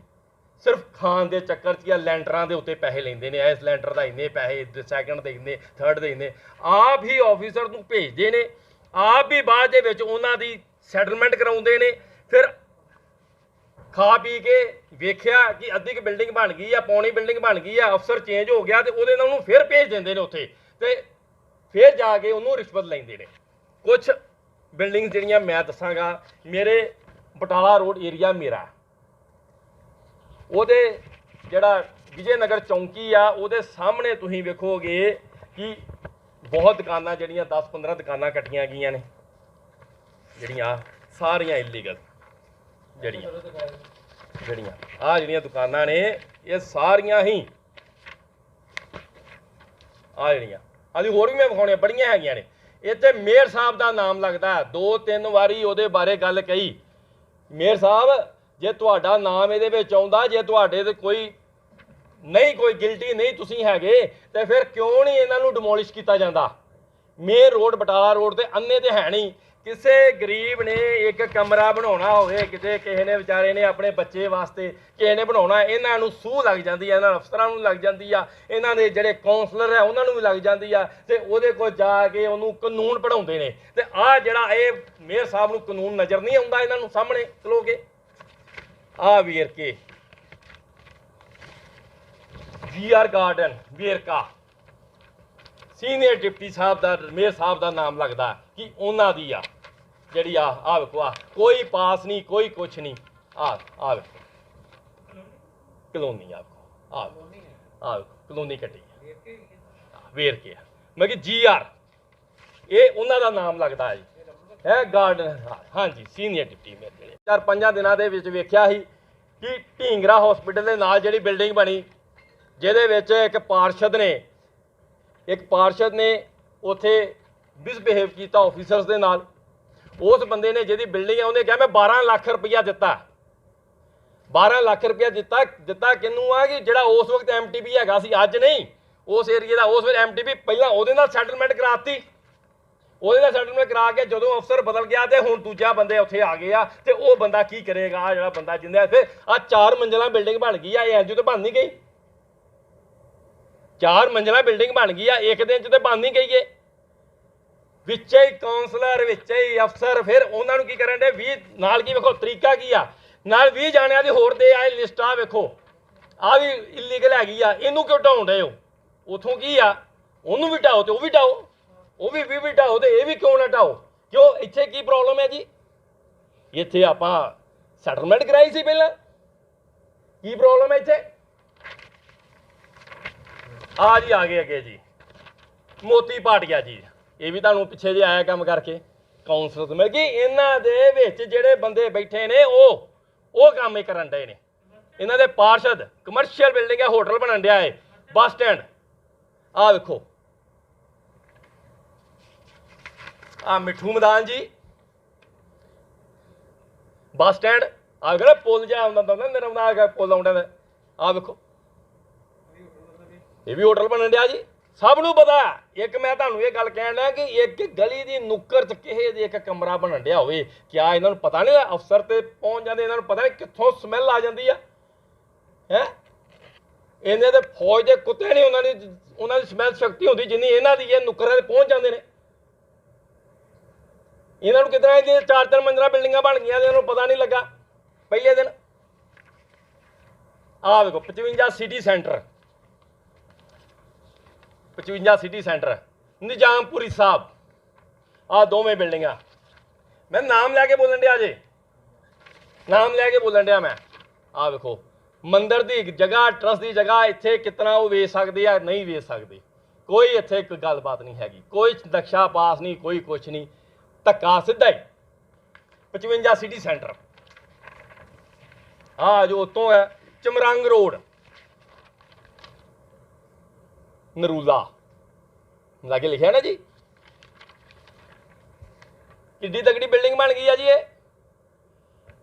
Speaker 5: ਸਿਰਫ ਖਾਣ ਦੇ ਚੱਕਰ 'ਚ ਜਾਂ ਲੈਂਟਰਾਂ ਦੇ ਉੱਤੇ ਪੈਸੇ ਲੈਂਦੇ ਨੇ। ਇਸ ਲੈਂਟਰ ਦਾ ਇੰਨੇ ਪੈਸੇ, ਸੈਕਿੰਡ ਦੇ ਇੰਨੇ, ਥਰਡ ਦੇ ਇੰਨੇ, ਆਪ ਹੀ ਆਫੀਸਰ ਨੂੰ ਭੇਜਦੇ ਨੇ, ਆਪ ਵੀ ਬਾਅਦ ਦੇ ਵਿੱਚ ਉਹਨਾਂ ਦੀ ਸੈਟਲਮੈਂਟ ਕਰਾਉਂਦੇ ਨੇ। ਫਿਰ ਖਾ ਪੀ ਕੇ ਵੇਖਿਆ ਕਿ ਅੱਧੀ ਕੁ ਬਿਲਡਿੰਗ ਬਣ ਗਈ ਆ, ਪੌਣੀ ਬਿਲਡਿੰਗ ਬਣ ਗਈ ਆ, ਅਫਸਰ ਚੇਂਜ ਹੋ ਗਿਆ ਤੇ ਉਹਦੇ ਨਾਲ ਉਹਨੂੰ ਫਿਰ ਭੇਜ ਦਿੰਦੇ ਨੇ ਉੱਥੇ, ਤੇ ਫਿਰ ਜਾ ਕੇ ਉਹਨੂੰ ਰਿਸ਼ਵਤ ਲੈਂਦੇ ਨੇ। ਕੁਝ ਬਿਲਡਿੰਗ ਜਿਹੜੀਆਂ ਮੈਂ ਦੱਸਾਂਗਾ, ਮੇਰੇ ਬਟਾਲਾ ਰੋਡ ਏਰੀਆ ਮੇਰਾ, ਉਹਦੇ ਜਿਹੜਾ ਵਿਜੇ ਨਗਰ ਚੌਂਕੀ ਆ, ਉਹਦੇ ਸਾਹਮਣੇ ਤੁਸੀਂ ਵੇਖੋਗੇ ਕਿ ਬਹੁਤ ਦੁਕਾਨਾਂ ਜਿਹੜੀਆਂ 10-15 ਦੁਕਾਨਾਂ ਕੱਟੀਆਂ ਗਈਆਂ ਨੇ, ਜਿਹੜੀਆਂ ਸਾਰੀਆਂ ਇਲੀਗਲ, ਜਿਹੜੀਆਂ ਆਹ ਜਿਹੜੀਆਂ ਦੁਕਾਨਾਂ ਨੇ ਇਹ ਸਾਰੀਆਂ ਹੀ, ਆਹ ਜਿਹੜੀਆਂ ਹਾਲੀ ਹੋਰ ਵੀ ਮੈਂ ਵਿਖਾਉਣੀਆਂ ਬੜੀਆਂ ਹੈਗੀਆਂ ਨੇ। ਇੱਥੇ ਮੇਅਰ ਸਾਹਿਬ ਦਾ ਨਾਮ ਲੱਗਦਾ, 2-3 ਵਾਰੀ ਉਹਦੇ ਬਾਰੇ ਗੱਲ ਕਹੀ। ਮੇਅਰ ਸਾਹਿਬ, ਜੇ ਤੁਹਾਡਾ ਨਾਮ ਇਹਦੇ ਵਿੱਚ ਆਉਂਦਾ, ਜੇ ਤੁਹਾਡੇ ਤੇ ਕੋਈ ਗਿਲਟੀ ਨਹੀਂ ਤੁਸੀਂ ਹੈਗੇ, ਤੇ ਫਿਰ ਕਿਉਂ ਨਹੀਂ ਇਹਨਾਂ ਨੂੰ ਡਿਮੋਲਿਸ਼ ਕੀਤਾ ਜਾਂਦਾ? ਮੇਨ ਰੋਡ ਬਟਾਲਾ ਰੋਡ ਤੇ ਅੰਨੇ ਤੇ ਹੈ ਨਹੀਂ। ਕਿਸੇ ਗਰੀਬ ਨੇ ਇੱਕ ਕਮਰਾ ਬਣਾਉਣਾ ਹੋਵੇ, ਕਿਸੇ ਨੇ ਵਿਚਾਰੇ ਨੇ ਆਪਣੇ ਬੱਚੇ ਵਾਸਤੇ ਕਿਸੇ ਨੇ ਬਣਾਉਣਾ, ਇਹਨਾਂ ਨੂੰ ਸੂਹ ਲੱਗ ਜਾਂਦੀ ਆ, ਇਹਨਾਂ ਅਫਸਰਾਂ ਨੂੰ ਲੱਗ ਜਾਂਦੀ ਆ, ਇਹਨਾਂ ਦੇ ਜਿਹੜੇ ਕਾਉਂਸਲਰ ਆ ਉਹਨਾਂ ਨੂੰ ਵੀ ਲੱਗ ਜਾਂਦੀ ਆ, ਤੇ ਉਹਦੇ ਕੋਲ ਜਾ ਕੇ ਉਹਨੂੰ ਕਾਨੂੰਨ ਪੜ੍ਹਾਉਂਦੇ ਨੇ। ਤੇ ਆਹ ਜਿਹੜਾ ਇਹ ਮੇਅਰ ਸਾਹਿਬ ਨੂੰ ਕਾਨੂੰਨ ਨਜ਼ਰ ਨਹੀਂ ਆਉਂਦਾ ਇਹਨਾਂ ਨੂੰ ਸਾਹਮਣੇ ਖਲੋ ਕੇ। ਆਹ ਵੇਰਕੇ GR garden Verka, senior deputy ਸਾਹਿਬ ਦਾ, ਮੇਅਰ ਸਾਹਿਬ ਦਾ ਨਾਮ ਲੱਗਦਾ ਕਿ ਉਹਨਾਂ ਦੀ ਆ ਜਿਹੜੀ ਆਹ ਵੇਖੋ, ਆ ਕੋਈ ਪਾਸ ਨਹੀਂ, ਕੋਈ ਕੁਛ ਨਹੀਂ। ਆਹ ਵੇਖੋ ਕਲੋਨੀ, ਆਹ ਕਲੋਨੀ ਕੱਟੀ ਵੇਰਕੇ, ਮੈਂ ਕਿ GR, ਇਹ ਉਹਨਾਂ ਦਾ ਨਾਮ ਲੱਗਦਾ ਜੀ, ਹੈ ਗਾਰਡਨ। ਹਾਂਜੀ, ਸੀਨੀਅਰ ਡਿਪਟੀ ਮੇਅਰ। ਜਿਹੜੇ 4-5 ਦਿਨਾਂ ਦੇ ਵਿੱਚ ਵੇਖਿਆ ਸੀ ਕਿ ਢੀਂਗਰਾ ਹਸਪੀਟਲ ਦੇ ਨਾਲ ਜਿਹੜੀ ਬਿਲਡਿੰਗ ਬਣੀ, ਜਿਹਦੇ ਵਿੱਚ ਇੱਕ ਪਾਰਸ਼ਦ ਨੇ ਉੱਥੇ ਮਿਸਬਿਹੇਵ ਕੀਤਾ ਆਫੀਸਰਸ ਦੇ ਨਾਲ। ਉਸ ਬੰਦੇ ਨੇ ਜਿਹਦੀ ਬਿਲਡਿੰਗ ਹੈ ਉਹਨੇ ਕਿਹਾ ਮੈਂ 12 ਲੱਖ ਰੁਪਈਆ ਦਿੱਤਾ। 12 ਲੱਖ ਰੁਪਈਆ ਦਿੱਤਾ ਕਿਹਨੂੰ ਆ? ਕਿ ਜਿਹੜਾ ਉਸ ਵਕਤ MTP ਹੈਗਾ ਸੀ, ਅੱਜ ਨਹੀਂ, ਉਸ ਏਰੀਏ ਦਾ ਉਸ ਵੇਲੇ MTP, ਪਹਿਲਾਂ ਉਹਦੇ ਨਾਲ ਸੈਟਲਮੈਂਟ ਕਰਾਤੀ। ਉਹਦੇ ਨਾਲ ਸੈਟਲਮੈਂਟ ਕਰਾ ਕੇ ਜਦੋਂ ਅਫਸਰ ਬਦਲ ਗਿਆ ਤੇ ਹੁਣ ਦੂਜਾ ਬੰਦੇ ਉੱਥੇ ਆ ਗਏ ਆ, ਤੇ ਉਹ ਬੰਦਾ ਕੀ ਕਰੇਗਾ? ਆ ਜਿਹੜਾ ਬੰਦਾ ਜਿੰਦਾ ਇੱਥੇ 4 ਮੰਜ਼ਿਲਾਂ ਬਿਲਡਿੰਗ ਬਣ ਗਈ ਆ, ਇਹ ਐਨਜੀਓ ਤੇ ਬਣ ਨਹੀਂ ਗਈ। 4 ਮੰਜ਼ਿਲਾਂ ਬਿਲਡਿੰਗ ਬਣ ਗਈ ਆ, ਇੱਕ ਦਿਨ 'ਚ ਤੇ ਬਣ ਨਹੀਂ ਗਈ। ਵਿੱਚੇ ਹੀ ਕਾਉਂਸਲਰ, ਵਿੱਚੇ ਹੀ ਅਫਸਰ, ਫਿਰ ਉਹਨਾਂ ਨੂੰ ਕੀ ਕਰਨ ਦੇ 20 ਨਾਲ ਕੀ ਵੇਖੋ ਤਰੀਕਾ ਕੀ ਆ, ਨਾਲ 20 ਜਾਣਿਆਂ ਦੀ ਹੋਰ ਦੇ ਆਏ ਲਿਸਟ। ਆ ਵੇਖੋ, ਆ ਵੀ ਇਲੀਗਲ ਹੈਗੀ ਆ, ਇਹਨੂੰ ਕਿਉਂ ਢਾਉਣ ਡਏ ਹੋ? ਉਥੋਂ ਕੀ ਆ, ਉਹਨੂੰ ਵੀ ਢਾਓ ਤੇ ਉਹ ਵੀ ਢਾਓ, ਉਹ ਵੀ ਢਾਓ ਤੇ ਇਹ ਵੀ ਕਿਉਂ ਨਾ ਢਾਓ? ਕਿਉਂ? ਇੱਥੇ ਕੀ ਪ੍ਰੋਬਲਮ ਹੈ ਜੀ? ਇੱਥੇ ਆਪਾਂ ਸੈਟਲਮੈਂਟ ਕਰਾਈ ਸੀ ਪਹਿਲਾਂ, ਕੀ ਪ੍ਰੋਬਲਮ ਹੈ ਇੱਥੇ? ਆ ਜੀ, ਆ ਗਏ ਅੱਗੇ ਜੀ ਮੋਤੀ ਭਾਟੀਆ ਜੀ, ਇਹ ਵੀ ਤੁਹਾਨੂੰ ਪਿੱਛੇ ਜੇ ਆਇਆ ਕੰਮ ਕਰਕੇ ਕਾਉਂਸਲਰ। ਮਤਲਬ ਕਿ ਇਹਨਾਂ ਦੇ ਵਿੱਚ ਜਿਹੜੇ ਬੰਦੇ ਬੈਠੇ ਨੇ ਉਹ ਕੰਮ ਹੀ ਕਰਨ ਡਏ ਨੇ। ਇਹਨਾਂ ਦੇ ਪਾਰਸ਼ਦ, ਕਮਰਸ਼ੀਅਲ ਬਿਲਡਿੰਗ ਹੈ, ਹੋਟਲ ਬਣਨ ਡਿਆ ਹੈ, ਬੱਸ ਸਟੈਂਡ, ਆ ਵੇਖੋ ਆ ਮਿੱਠੂ ਮੈਦਾਨ ਜੀ ਬੱਸ ਸਟੈਂਡ ਆ ਗਿਆ ਪੁੱਲ ਜਾ ਆਉਂਦਾ ਮੇਰਾ ਬਣਾ ਕੇ ਪੁੱਲ ਆਉਂਦਾ ਆ ਵੇਖੋ ਇਹ ਵੀ ਹੋਟਲ ਬਣਨ ਡਿਆ ਜੀ ਸਭ ਨੂੰ ਪਤਾ। ਇੱਕ ਮੈਂ ਤੁਹਾਨੂੰ ਇਹ ਗੱਲ ਕਹਿਣ ਡਿਆ ਕਿ ਇੱਕ ਗਲੀ ਦੀ ਨੁੱਕਰ 'ਚ ਕਿਸੇ ਦੇ ਇੱਕ ਕਮਰਾ ਬਣਨ ਡਿਆ ਹੋਵੇ ਕਿਆ ਇਹਨਾਂ ਨੂੰ ਪਤਾ ਨਹੀਂ ਅਫਸਰ ਤੇ ਪਹੁੰਚ ਜਾਂਦੇ ਇਹਨਾਂ ਨੂੰ ਪਤਾ ਨਹੀਂ ਕਿੱਥੋਂ ਸਮੈਲ ਆ ਜਾਂਦੀ ਆ ਹੈ ਇਹਨੇ ਤੇ ਫੌਜ ਦੇ ਕੁੱਤੇ ਨਹੀਂ ਉਹਨਾਂ ਦੀ ਸਮੈਲ ਸ਼ਕਤੀ ਹੁੰਦੀ ਜਿੰਨੀ ਇਹਨਾਂ ਦੀ ਇਹ ਨੁੱਕਰਾਂ ਤੇ ਪਹੁੰਚ ਜਾਂਦੇ ਨੇ। ਇਹਨਾਂ ਨੂੰ ਕਿਤਨਾ ਇਹਦੀਆਂ 4-4 ਮੰਜ਼ਿਲਾਂ ਬਿਲਡਿੰਗਾਂ ਬਣ ਗਈਆਂ ਤੇ ਇਹਨਾਂ ਨੂੰ ਪਤਾ ਨਹੀਂ ਲੱਗਾ ਪਹਿਲੇ ਦਿਨ। ਆਹ ਵੇਖੋ 55 ਸਿਟੀ ਸੈਂਟਰ 55 ਸਿਟੀ ਸੈਂਟਰ ਨਿਜ਼ਾਮਪੁਰੀ ਸਾਹਿਬ ਆਹ ਦੋਵੇਂ ਬਿਲਡਿੰਗਾਂ ਮੈਂ ਨਾਮ ਲੈ ਕੇ ਬੋਲਣ ਡਿਆ ਜੇ ਨਾਮ ਲੈ ਕੇ ਬੋਲਣ ਡਿਆ ਮੈਂ। ਆਹ ਵੇਖੋ ਮੰਦਿਰ ਦੀ ਜਗ੍ਹਾ ਟਰਸਟ ਦੀ ਜਗ੍ਹਾ ਇੱਥੇ ਕਿਤਨਾ ਉਹ ਵੇਚ ਸਕਦੇ ਆ ਨਹੀਂ ਵੇਚ ਸਕਦੇ ਕੋਈ ਇੱਥੇ ਕੋਈ ਗੱਲਬਾਤ ਨਹੀਂ ਹੈਗੀ ਕੋਈ ਨਕਸ਼ਾ ਪਾਸ ਨਹੀਂ ਕੋਈ ਕੁਛ ਨਹੀਂ ਧੱਕਾ ਸਿੱਧਾ ਹੀ 55 ਸਿਟੀ ਸੈਂਟਰ ਆ ਜੋ ਉਤੋਂ ਹੈ ਚਮਰੰਗ ਰੋਡ ਨਰੂਲਾ ਲਾਗੇ ਲਿਖਿਆ ਨਾ ਜੀ ਕਿੱਡੀ ਤਕੜੀ ਬਿਲਡਿੰਗ ਬਣ ਗਈ ਆ ਜੀ ਇਹ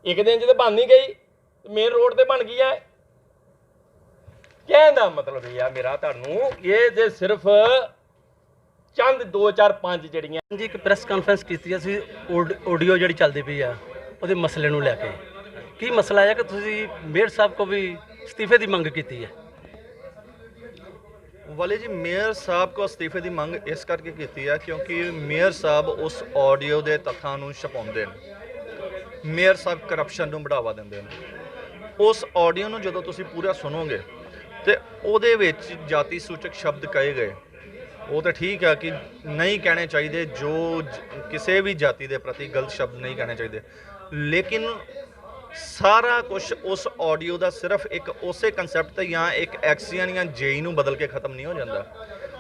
Speaker 5: ਇੱਕ ਦਿਨ 'ਚ ਤਾਂ ਬਣ ਨਹੀਂ ਗਈ ਮੇਨ ਰੋਡ ਤੇ ਬਣ ਗਈ ਹੈ ਕਹਿਣ ਦਾ ਮਤਲਬ ਇਹ ਆ ਮੇਰਾ ਤੁਹਾਨੂੰ ਇਹ ਜੇ ਸਿਰਫ ਚੰਦ 2 4 5 ਜਿਹੜੀਆਂ
Speaker 6: ਜੀ ਇੱਕ ਪ੍ਰੈਸ ਕਾਨਫਰੰਸ ਕੀਤੀ ਅਸੀਂ ਆਡੀਓ ਜਿਹੜੀ ਚੱਲਦੀ ਪਈ ਆ ਉਹਦੇ ਮਸਲੇ ਨੂੰ ਲੈ ਕੇ ਕੀ ਮਸਲਾ ਹੈ ਕਿ ਤੁਸੀਂ ਮੇਅਰ ਸਾਹਿਬ ਕੋ ਵੀ ਅਸਤੀਫੇ ਦੀ ਮੰਗ ਕੀਤੀ ਹੈ।
Speaker 4: ਵਾਲੇ ਜੀ ਮੇਅਰ ਸਾਹਿਬ ਕੋ ਅਸਤੀਫੇ ਦੀ ਮੰਗ ਇਸ ਕਰਕੇ ਕੀਤੀ ਹੈ ਕਿਉਂਕਿ ਮੇਅਰ ਸਾਹਿਬ ਉਸ ਆਡੀਓ ਦੇ ਤੱਥਾਂ ਨੂੰ ਛਪਾਉਂਦੇ ਨੇ। ਮੇਅਰ ਸਾਹਿਬ ਕਰਪਸ਼ਨ ਨੂੰ ਬੜਾਵਾ ਦਿੰਦੇ ਨੇ। ਉਸ ਆਡੀਓ ਨੂੰ ਜਦੋਂ ਤੁਸੀਂ ਪੂਰਾ ਸੁਣੋਗੇ ਤੇ ਉਹਦੇ ਵਿੱਚ ਜਾਤੀ ਸੂਚਕ ਸ਼ਬਦ ਕਹੇ ਗਏ ਉਹ ਤਾਂ ਠੀਕ ਹੈ ਕਿ ਨਹੀਂ ਕਹਿਣੇ ਚਾਹੀਦੇ ਜੋ ਕਿਸੇ ਵੀ ਜਾਤੀ ਦੇ ਪ੍ਰਤੀ ਗਲਤ ਸ਼ਬਦ ਨਹੀਂ ਕਹਿਣੇ ਚਾਹੀਦੇ ਲੇਕਿਨ ਸਾਰਾ ਕੁਝ ਉਸ ਆਡੀਓ ਦਾ ਸਿਰਫ ਇੱਕ ਉਸੇ ਕਨਸੈਪਟ ਤੇ ਜਾਂ ਇੱਕ ਐਕਸੀਅਨ ਜਾਂ ਜੇਈ ਨੂੰ ਬਦਲ ਕੇ ਖਤਮ ਨਹੀਂ ਹੋ ਜਾਂਦਾ।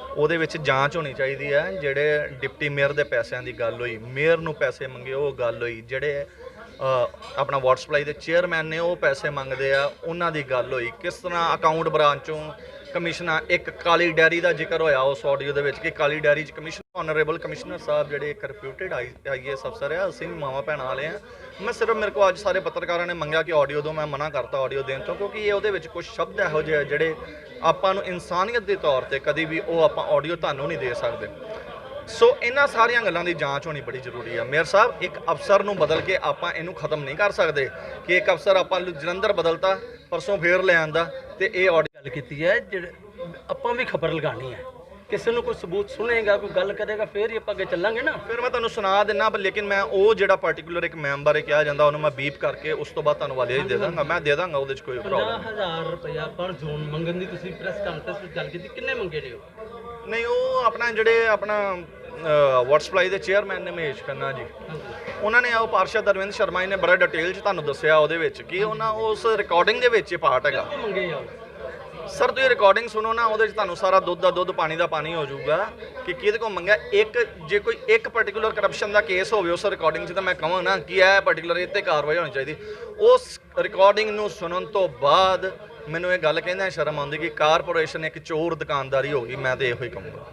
Speaker 4: ਉਹਦੇ ਵਿੱਚ ਜਾਂਚ ਹੋਣੀ ਚਾਹੀਦੀ ਹੈ। ਜਿਹੜੇ ਡਿਪਟੀ ਮੇਅਰ ਦੇ ਪੈਸਿਆਂ ਦੀ ਗੱਲ ਹੋਈ ਮੇਅਰ ਨੂੰ ਪੈਸੇ ਮੰਗੇ ਉਹ ਗੱਲ ਹੋਈ ਜਿਹੜੇ ਆਪਣਾ ਵਾਟਰ ਸਪਲਾਈ ਦੇ ਚੇਅਰਮੈਨ ਨੇ ਉਹ ਪੈਸੇ ਮੰਗਦੇ ਆ ਉਹਨਾਂ ਦੀ ਗੱਲ ਹੋਈ ਕਿਸ ਤਰ੍ਹਾਂ ਅਕਾਊਂਟ ਬ੍ਰਾਂਚੋਂ ਕਮਿਸ਼ਨਰ ਇੱਕ ਕਾਲੀ ਡੈਰੀ ਦਾ ਜ਼ਿਕਰ ਹੋਇਆ ਉਸ ਆਡੀਓ ਦੇ ਵਿੱਚ ਕਿ ਕਾਲੀ ਡੈਰੀ 'ਚ ਕਮਿਸ਼ਨਰ ਆਨਰੇਬਲ ਕਮਿਸ਼ਨਰ ਸਾਹਿਬ ਜਿਹੜੇ ਇੱਕ ਰਿਪਿਊਟਡ IAS ਅਫਸਰ ਆ ਅਸੀਂ ਵੀ ਮਾਵਾਂ ਭੈਣਾਂ ਵਾਲੇ ਆ। ਮੈਂ ਸਿਰਫ ਮੇਰੇ ਕੋਲ ਅੱਜ ਸਾਰੇ ਪੱਤਰਕਾਰਾਂ ਨੇ ਮੰਗਿਆ ਕਿ ਆਡੀਓ ਦੋ ਮੈਂ ਮਨਾ ਕਰਤਾ ਆਡੀਓ ਦੇਣ ਤੋਂ ਕਿਉਂਕਿ ਇਹ ਉਹਦੇ ਵਿੱਚ ਕੁਝ ਸ਼ਬਦ ਇਹੋ ਜਿਹੇ ਜਿਹੜੇ ਆਪਾਂ ਨੂੰ ਇਨਸਾਨੀਅਤ ਦੇ ਤੌਰ ਤੇ ਕਦੀ ਵੀ ਉਹ ਆਪਾਂ ਆਡੀਓ ਤੁਹਾਨੂੰ ਨਹੀਂ ਦੇ ਸਕਦੇ। ਸੋ ਇਹਨਾਂ ਸਾਰੀਆਂ ਗੱਲਾਂ ਦੀ ਜਾਂਚ ਹੋਣੀ ਬੜੀ ਜ਼ਰੂਰੀ ਆ। ਮੇਅਰ ਸਾਹਿਬ ਇੱਕ ਅਫਸਰ ਨੂੰ ਬਦਲ ਕੇ ਆਪਾਂ ਇਹਨੂੰ ਖਤਮ ਨਹੀਂ ਕਰ ਸਕਦੇ ਕਿ ਇੱਕ ਅਫਸਰ ਆਪਾਂ ਜਲੰਧਰ ਬਦਲਤਾ ਪਰਸੋਂ ਫੇਰ ਲੈ ਆਂਦਾ ਤੇ ਇਹ ਆਡੀਓ
Speaker 6: ਗੱਲ ਕੀਤੀ ਹੈ ਆਪਾਂ ਵੀ ਖਬਰ ਲਗਾਣੀ ਹੈ ਕਿਸੇ ਨੂੰ ਕੋਈ ਸਬੂਤ ਸੁਣੇਗਾ ਕੋਈ ਗੱਲ ਕਰੇਗਾ ਫੇਰ ਹੀ ਆਪਾਂ ਅੱਗੇ ਚੱਲਾਂਗੇ ਨਾ।
Speaker 4: ਫਿਰ ਮੈਂ ਤੁਹਾਨੂੰ ਸੁਣਾ ਦਿੰਨਾ ਪਰ ਲੇਕਿਨ ਮੈਂ ਉਹ ਜਿਹੜਾ ਪਾਰਟਿਕੂਲਰ ਇੱਕ ਮੈਂਬਰ ਬਾਰੇ ਕਿਹਾ ਜਾਂਦਾ ਉਹਨੂੰ ਮੈਂ ਬੀਪ ਕਰਕੇ ਉਸ ਤੋਂ ਬਾਅਦ ਤੁਹਾਨੂੰ ਵਾਲੇ ਦੇ ਦਾਂਗਾ ਮੈਂ ਦੇ ਦਾਂਗਾ ਉਹਦੇ 'ਚ ਕੋਈ ਪ੍ਰੋਬਲਮ
Speaker 6: 50,000 ਰੁਪਇਆ ਪਰ ਜ਼ੋਨ ਮੰਗਣ ਦੀ ਤੁਸੀਂ ਪ੍ਰੈਸ ਕਾਨਫਰੰਸ ਵਿੱਚ ਗੱਲ ਕੀਤੀ ਕਿੰਨੇ ਮੰਗੇ ਨੇ
Speaker 4: ਨਹੀਂ ਉਹ ਆਪਣਾ ਜਿਹੜੇ ਆਪਣਾ ਵਾਟਰ ਸਪਲਾਈ ਦੇ ਚੇਅਰਮੈਨ ਨੇ ਮਹੇਸ਼ ਖੰਨਾ ਜੀ ਉਹਨਾਂ ਨੇ ਉਹ ਪਾਰਸ਼ਦ ਅਰਵਿੰਦ ਸ਼ਰਮਾ ਜੀ ਨੇ ਬੜਾ ਡਿਟੇਲ 'ਚ ਤੁਹਾਨੂੰ ਦੱਸਿਆ ਉਹਦੇ ਵਿੱਚ ਕਿ ਉਹਨਾਂ ਉਸ ਰਿਕਾਰਡਿੰਗ ਦੇ ਵਿੱਚ ਪਾਰਟ ਹੈਗਾ।
Speaker 6: ਮੰਗੇ ਆ
Speaker 4: ਸਰ ਤੁਸੀਂ ਰਿਕਾਰਡਿੰਗ ਸੁਣੋ ਨਾ ਉਹਦੇ 'ਚ ਤੁਹਾਨੂੰ ਸਾਰਾ ਦੁੱਧ ਦਾ ਦੁੱਧ ਪਾਣੀ ਦਾ ਪਾਣੀ ਹੋ ਜਾਊਗਾ ਕਿ ਕਿਹਦੇ ਕੋਲ ਮੰਗਿਆ। ਇੱਕ ਜੇ ਕੋਈ ਇੱਕ ਪਾਰਟਿਕੂਲਰ ਕਰਪਸ਼ਨ ਦਾ ਕੇਸ ਹੋਵੇ ਉਸ ਰਿਕਾਰਡਿੰਗ 'ਚ ਤਾਂ ਮੈਂ ਕਹਾਂ ਨਾ ਕਿ ਇਹ ਪਾਰਟਿਕੂਲਰ ਇਹ 'ਤੇ ਕਾਰਵਾਈ ਹੋਣੀ ਚਾਹੀਦੀ। ਉਸ ਰਿਕਾਰਡਿੰਗ ਨੂੰ ਸੁਣਨ ਤੋਂ ਬਾਅਦ ਮੈਨੂੰ ਇਹ ਗੱਲ ਕਹਿੰਦਾ ਸ਼ਰਮ ਆਉਂਦੀ ਕਿ ਕਾਰਪੋਰੇਸ਼ਨ ਇੱਕ ਚੋਰ ਦੁਕਾਨਦਾਰੀ ਹੋ ਗਈ। ਮੈਂ ਤਾਂ ਇਹੋ ਹੀ ਕਹੂੰਗਾ।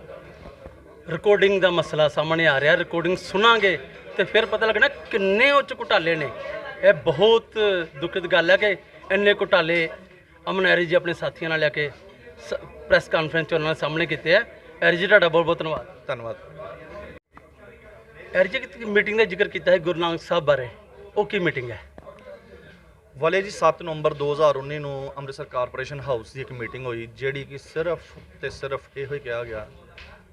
Speaker 6: ਰਿਕਾਰਡਿੰਗ ਦਾ ਮਸਲਾ ਸਾਹਮਣੇ ਆ ਰਿਹਾ ਰਿਕਾਰਡਿੰਗ ਸੁਣਾਂਗੇ ਤੇ ਫਿਰ ਪਤਾ ਲੱਗਣਾ ਕਿੰਨੇ ਉੱਚ ਘੁਟਾਲੇ ਨੇ। ਇਹ ਬਹੁਤ ਦੁਖਦ ਗੱਲ ਹੈ ਕਿ ਇੰਨੇ ਘੁਟਾਲੇ ਅਮਨ ਐਰੀ ਜੀ ਆਪਣੇ ਸਾਥੀਆਂ ਨਾਲ ਲੈ ਕੇ ਪ੍ਰੈਸ ਕਾਨਫਰੰਸ 'ਚ ਉਹਨਾਂ ਦੇ ਸਾਹਮਣੇ ਕੀਤੇ ਹੈ। ਐਰੀ ਜੀ ਤੁਹਾਡਾ ਬਹੁਤ ਬਹੁਤ ਧੰਨਵਾਦ।
Speaker 4: ਧੰਨਵਾਦ।
Speaker 6: ਐਰੀ ਜੀ ਮੀਟਿੰਗ ਦਾ ਜ਼ਿਕਰ ਕੀਤਾ ਹੈ ਗੁਰੂ ਨਾਨਕ ਸਾਹਿਬ ਬਾਰੇ ਉਹ ਕੀ ਮੀਟਿੰਗ ਹੈ?
Speaker 4: ਵਾਲੇ ਜੀ 7 ਨਵੰਬਰ 2019 ਨੂੰ ਅੰਮ੍ਰਿਤਸਰ ਕਾਰਪੋਰੇਸ਼ਨ ਹਾਊਸ ਦੀ ਇੱਕ ਮੀਟਿੰਗ ਹੋਈ ਜਿਹੜੀ ਕਿ ਸਿਰਫ ਤੇ ਸਿਰਫ ਇਹੋ ਹੀ ਕਿਹਾ ਗਿਆ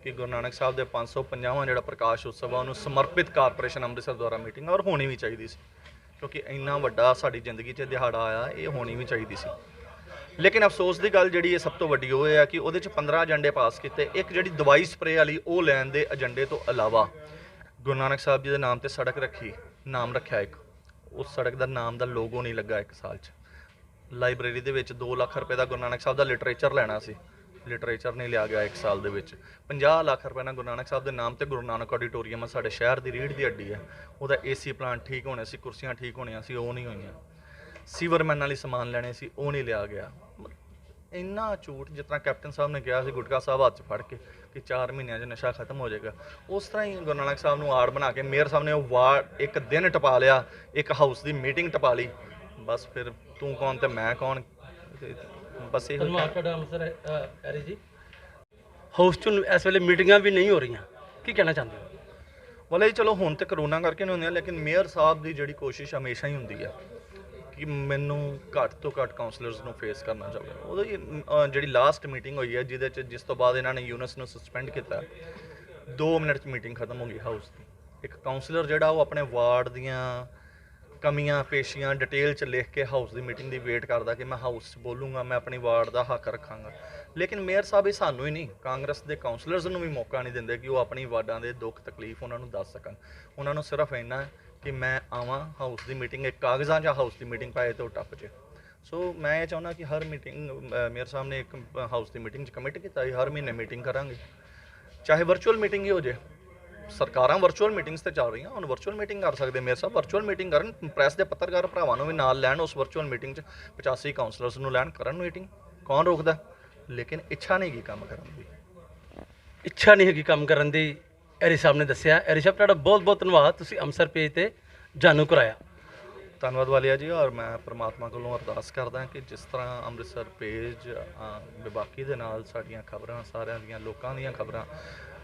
Speaker 4: ਕਿ ਗੁਰੂ ਨਾਨਕ ਸਾਹਿਬ ਦੇ 550ਵਾਂ ਜਿਹੜਾ ਪ੍ਰਕਾਸ਼ ਉਤਸਵ ਆ ਉਹਨੂੰ ਸਮਰਪਿਤ ਕਾਰਪੋਰੇਸ਼ਨ ਅੰਮ੍ਰਿਤਸਰ ਦੁਆਰਾ ਮੀਟਿੰਗ ਔਰ ਹੋਣੀ ਵੀ ਚਾਹੀਦੀ ਸੀ ਕਿਉਂਕਿ ਇੰਨਾ ਵੱਡਾ ਸਾਡੀ ਜ਼ਿੰਦਗੀ 'ਚ ਦਿਹਾੜਾ ਆਇਆ ਇਹ ਹੋਣੀ ਵੀ ਚਾਹੀਦੀ ਸੀ। ਲੇਕਿਨ ਅਫਸੋਸ ਦੀ ਗੱਲ ਜਿਹੜੀ ਇਹ ਸਭ ਤੋਂ ਵੱਡੀ ਉਹ ਹੈ ਕਿ ਉਹਦੇ 'ਚ 15 ਏਜੰਡੇ ਪਾਸ ਕੀਤੇ। ਇੱਕ ਜਿਹੜੀ ਦਵਾਈ ਸਪਰੇਅ ਵਾਲੀ ਉਹ ਲੈਣ ਦੇ ਏਜੰਡੇ ਤੋਂ ਇਲਾਵਾ ਗੁਰੂ ਨਾਨਕ ਸਾਹਿਬ ਜੀ ਦੇ ਨਾਮ ਤੇ ਸੜਕ ਰੱਖੀ ਨਾਮ ਰੱਖਿਆ ਇੱਕ ਉਸ ਸੜਕ ਦਾ ਨਾਮ ਦਾ ਲੋਗੋ ਨਹੀਂ ਲੱਗਾ 1 ਸਾਲ 'ਚ। ਲਾਇਬ੍ਰੇਰੀ ਦੇ ਵਿੱਚ 2 ਲੱਖ ਰੁਪਏ ਦਾ ਗੁਰੂ ਨਾਨਕ ਸਾਹਿਬ ਦਾ ਲਿਟਰੇਚਰ ਲੈਣਾ ਸੀ ਲਿਟਰੇਚਰ ਨਹੀਂ ਲਿਆ ਗਿਆ 1 ਸਾਲ ਦੇ ਵਿੱਚ। 50 ਲੱਖ ਰੁਪਏ ਨਾਲ ਗੁਰੂ ਨਾਨਕ ਸਾਹਿਬ ਦੇ ਨਾਮ ਤੇ ਗੁਰੂ ਨਾਨਕ ਆਡੀਟੋਰੀਅਮ ਸਾਡੇ ਸ਼ਹਿਰ ਦੀ ਰੀੜ੍ਹ ਦੀ ਹੱਡੀ ਹੈ ਉਹਦਾ AC ਪਲਾਂਟ ਠੀਕ ਹੋਣੇ ਸੀ ਕੁਰਸੀਆਂ ਠੀਕ ਹੋਣੀਆਂ ਸੀ ਉਹ ਨਹੀਂ ਹੋਈਆਂ। ਸੀਵਰਮੈਨ ਵਾਲੀ ਸਮਾਨ ਲੈਣੇ ਸੀ ਉਹ ਨਹੀਂ ਲਿਆ ਗਿਆ। ਇੰਨਾ ਝੂਠ ਜਿਸ ਤਰ੍ਹਾਂ ਕੈਪਟਨ ਸਾਹਿਬ ਨੇ ਕਿਹਾ ਸੀ ਗੁਟਕਾ ਸਾਹਿਬ ਹੱਥ 'ਚ ਫੜ ਕੇ ਕਿ 4 ਮਹੀਨਿਆਂ 'ਚ ਨਸ਼ਾ ਖਤਮ ਹੋ ਜਾਏਗਾ, ਉਸ ਤਰ੍ਹਾਂ ਹੀ ਗੁਰੂ ਨਾਨਕ ਸਾਹਿਬ ਨੂੰ ਆੜ ਬਣਾ ਕੇ ਮੇਅਰ ਸਾਹਿਬ ਨੇ ਉਹ ਵਾਰਡ ਇੱਕ ਦਿਨ ਟਪਾ ਲਿਆ, ਇੱਕ ਹਾਊਸ ਦੀ ਮੀਟਿੰਗ ਟਪਾ ਲਈ, ਬਸ ਫਿਰ ਤੂੰ ਕੌਣ ਤੇ ਮੈਂ ਕੌਣ, ਤੇ ਬਸ ਇਹ
Speaker 6: ਧੰਨਵਾਦ ਤੁਹਾਡਾ ਅੰਮ੍ਰਿਤਸਰ ਐਰੀ ਜੀ। ਹਾਊਸ 'ਚ ਇਸ ਵੇਲੇ ਮੀਟਿੰਗਾਂ ਵੀ ਨਹੀਂ ਹੋ ਰਹੀਆਂ, ਕੀ ਕਹਿਣਾ ਚਾਹੁੰਦੇ ਹੋ?
Speaker 4: ਵਾਲੇ ਜੀ ਚਲੋ ਹੁਣ ਤੇ ਕਰੋਨਾ ਕਰਕੇ ਨਹੀਂ ਹੁੰਦੀਆਂ, ਲੇਕਿਨ ਮੇਅਰ ਸਾਹਿਬ ਦੀ ਜਿਹੜੀ ਕੋਸ਼ਿਸ਼ ਹਮੇਸ਼ਾ ਹੀ ਹੁੰਦੀ ਆ ਕਿ ਮੈਨੂੰ ਘੱਟ ਤੋਂ ਘੱਟ ਕਾਉਂਸਲਰਸ ਨੂੰ ਫੇਸ ਕਰਨਾ ਚਾਹੀਦਾ। ਉਹਦੀ ਜਿਹੜੀ ਲਾਸਟ ਮੀਟਿੰਗ ਹੋਈ ਹੈ ਜਿਹਦੇ 'ਚ ਜਿਸ ਤੋਂ ਬਾਅਦ ਇਹਨਾਂ ਨੇ ਯੂਨਸ ਨੂੰ ਸਸਪੈਂਡ ਕੀਤਾ, 2 ਮਿੰਟ 'ਚ ਮੀਟਿੰਗ ਖਤਮ ਹੋ ਗਈ ਹਾਊਸ ਦੀ। ਇੱਕ ਕਾਉਂਸਲਰ ਜਿਹੜਾ ਉਹ ਆਪਣੇ ਵਾਰਡ ਦੀਆਂ ਕਮੀਆਂ ਪੇਸ਼ੀਆਂ ਡਿਟੇਲ 'ਚ ਲਿਖ ਕੇ ਹਾਊਸ ਦੀ ਮੀਟਿੰਗ ਦੀ ਵੇਟ ਕਰਦਾ ਕਿ ਮੈਂ ਹਾਊਸ 'ਚ ਬੋਲੂੰਗਾ, ਮੈਂ ਆਪਣੀ ਵਾਰਡ ਦਾ ਹੱਕ ਰੱਖਾਂਗਾ, ਲੇਕਿਨ ਮੇਅਰ ਸਾਹਿਬ ਹੀ ਸਾਨੂੰ ਹੀ ਨਹੀਂ ਕਾਂਗਰਸ ਦੇ ਕਾਉਂਸਲਰਸ ਨੂੰ ਵੀ ਮੌਕਾ ਨਹੀਂ ਦਿੰਦੇ ਕਿ ਉਹ ਆਪਣੀ ਵਾਰਡਾਂ ਦੇ ਦੁੱਖ ਤਕਲੀਫ ਉਹਨਾਂ ਨੂੰ ਦੱਸ ਸਕਣ। ਉਹਨਾਂ ਨੂੰ ਸਿਰਫ ਇੰਨਾ ਕਿ ਮੈਂ ਆਵਾਂ ਹਾਊਸ ਦੀ ਮੀਟਿੰਗ, ਇੱਕ ਕਾਗਜ਼ਾਂ 'ਚ ਹਾਊਸ ਦੀ ਮੀਟਿੰਗ ਪਾਏ ਤੇ ਉਹ ਟੱਪ ਜੇ। ਸੋ ਮੈਂ ਇਹ ਚਾਹੁੰਦਾ ਕਿ ਹਰ ਮੀਟਿੰਗ ਮੇਅਰ ਸਾਹਿਬ ਨੇ ਇੱਕ ਹਾਊਸ ਦੀ ਮੀਟਿੰਗ 'ਚ ਕਮਿਟ ਕੀਤਾ ਸੀ ਹਰ ਮਹੀਨੇ ਮੀਟਿੰਗ ਕਰਾਂਗੇ, ਚਾਹੇ ਵਰਚੁਅਲ ਮੀਟਿੰਗ ਹੀ ਹੋ ਜੇ। ਸਰਕਾਰਾਂ ਵਰਚੁਅਲ ਮੀਟਿੰਗਸ ਤੇ ਚੱਲ ਰਹੀਆਂ, ਹੁਣ ਵਰਚੁਅਲ ਮੀਟਿੰਗ ਕਰ ਸਕਦੇ ਮੇਅਰ ਸਾਹਿਬ, ਵਰਚੁਅਲ ਮੀਟਿੰਗ ਕਰਨ, ਪ੍ਰੈਸ ਦੇ ਪੱਤਰਕਾਰ ਭਰਾਵਾਂ ਨੂੰ ਵੀ ਨਾਲ ਲੈਣ ਉਸ ਵਰਚੁਅਲ ਮੀਟਿੰਗ 'ਚ, 85 ਕਾਉਂਸਲਰਸ ਨੂੰ ਲੈਣ, ਕਰਨ ਮੀਟਿੰਗ, ਕੌਣ ਰੋਕਦਾ, ਲੇਕਿਨ ਇੱਛਾ ਨਹੀਂ ਗੀ ਕੰਮ ਕਰਨ ਦੀ।
Speaker 6: ਇੱਛਾ ਨਹੀਂ ਹੈਗੀ ਕੰਮ ਕਰਨ ਦੀ, ਐਰੀ ਸਾਹਿਬ ਨੇ ਦੱਸਿਆ। ਐਰੀ ਸਾਹਿਬ ਤੁਹਾਡਾ ਬਹੁਤ ਬਹੁਤ ਧੰਨਵਾਦ, ਤੁਸੀਂ ਅੰਮ੍ਰਿਤਸਰ ਪੇਜ ਤੇ ਜਾਣੂ ਕਰਾਇਆ।
Speaker 4: ਧੰਨਵਾਦ ਵਾਲਿਆ ਜੀ, ਔਰ ਮੈਂ ਪ੍ਰਮਾਤਮਾ ਕੋਲੋਂ ਅਰਦਾਸ ਕਰਦਾ ਕਿ ਜਿਸ ਤਰ੍ਹਾਂ ਅੰਮ੍ਰਿਤਸਰ ਪੇਜ ਵਿਭਾਗੀ ਦੇ ਨਾਲ ਸਾਡੀਆਂ ਖਬਰਾਂ, ਸਾਰਿਆਂ ਦੀਆਂ ਲੋਕਾਂ ਦੀਆਂ ਖਬਰਾਂ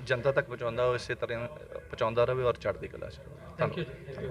Speaker 4: ਜਨਤਾ ਤੱਕ ਪਹੁੰਚਾਉਂਦਾ, ਉਹ ਇਸੇ ਤਰ੍ਹਾਂ ਪਹੁੰਚਾਉਂਦਾ ਰਹੇ ਔਰ ਚੜ੍ਹਦੀ ਕਲਾ 'ਚ।
Speaker 6: Thank you.